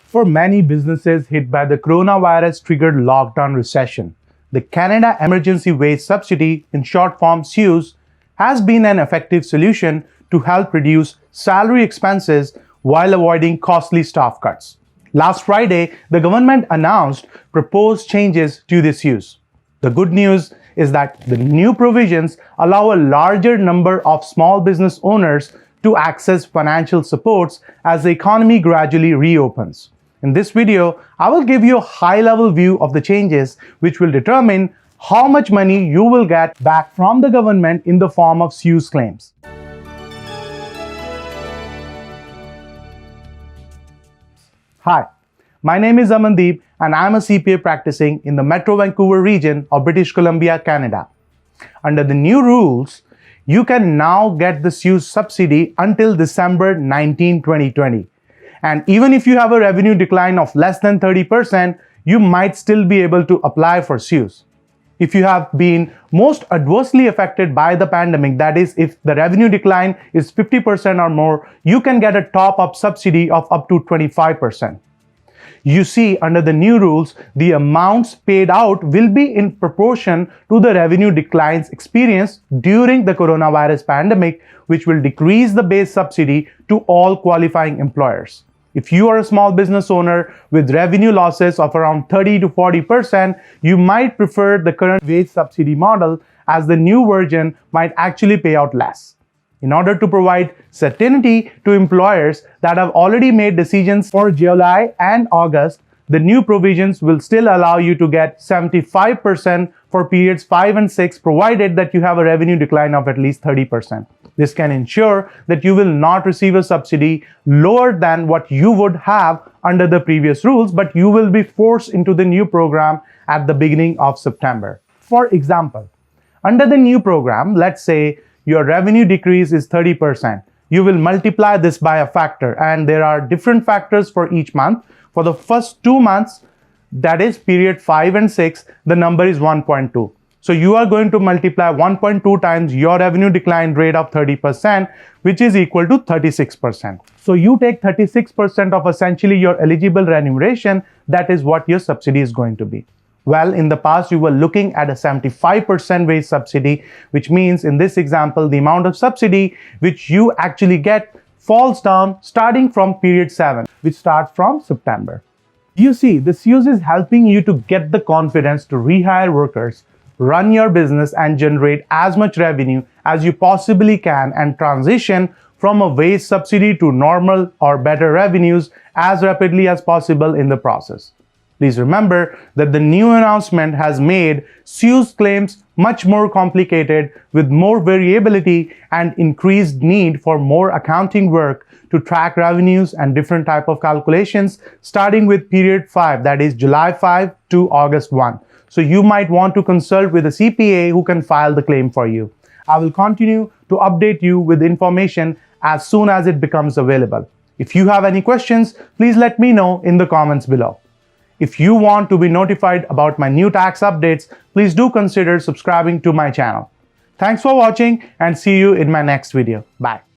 For many businesses hit by the coronavirus-triggered lockdown recession, the Canada Emergency Wage Subsidy, in short form CEWS, has been an effective solution to help reduce salary expenses while avoiding costly staff cuts. Last Friday, the government announced proposed changes to the CEWS. The good news is that the new provisions allow a larger number of small business owners to access financial supports as the economy gradually reopens. In this video, I will give you a high-level view of the changes which will determine how much money you will get back from the government in the form of CEWS claims. Hi, my name is Amandeep and I am a CPA practicing in the Metro Vancouver region of British Columbia, Canada. Under the new rules, you can now get the CEWS subsidy until December 19, 2020. And even if you have a revenue decline of less than 30%, you might still be able to apply for CEWS. If you have been most adversely affected by the pandemic, that is, if the revenue decline is 50% or more, you can get a top-up subsidy of up to 25%. You see, under the new rules, the amounts paid out will be in proportion to the revenue declines experienced during the coronavirus pandemic, which will decrease the base subsidy to all qualifying employers. If you are a small business owner with revenue losses of around 30 to 40%, you might prefer the current wage subsidy model, as the new version might actually pay out less. In order to provide certainty to employers that have already made decisions for July and August, the new provisions will still allow you to get 75% for periods 5 and 6, provided that you have a revenue decline of at least 30%. This can ensure that you will not receive a subsidy lower than what you would have under the previous rules, but you will be forced into the new program at the beginning of September. For example, under the new program, let's say your revenue decrease is 30%. You will multiply this by a factor, and there are different factors for each month. For the first 2 months, that is period 5 and 6, the number is 1.2. So you are going to multiply 1.2 times your revenue decline rate of 30%, which is equal to 36%. So you take 36% of essentially your eligible remuneration. That is what your subsidy is going to be. Well, in the past, you were looking at a 75% wage subsidy, which means in this example, the amount of subsidy which you actually get falls down starting from period 7, which starts from September. You see, the CEWS is helping you to get the confidence to rehire workers, run your business and generate as much revenue as you possibly can, and transition from a wage subsidy to normal or better revenues as rapidly as possible in the process. Please remember that the new announcement has made CEWS claims much more complicated, with more variability and increased need for more accounting work to track revenues and different type of calculations, starting with period 5, that is July 5 to August 1. So you might want to consult with a CPA who can file the claim for you. I will continue to update you with information as soon as it becomes available. If you have any questions, please let me know in the comments below. If you want to be notified about my new tax updates, please do consider subscribing to my channel. Thanks for watching and see you in my next video. Bye.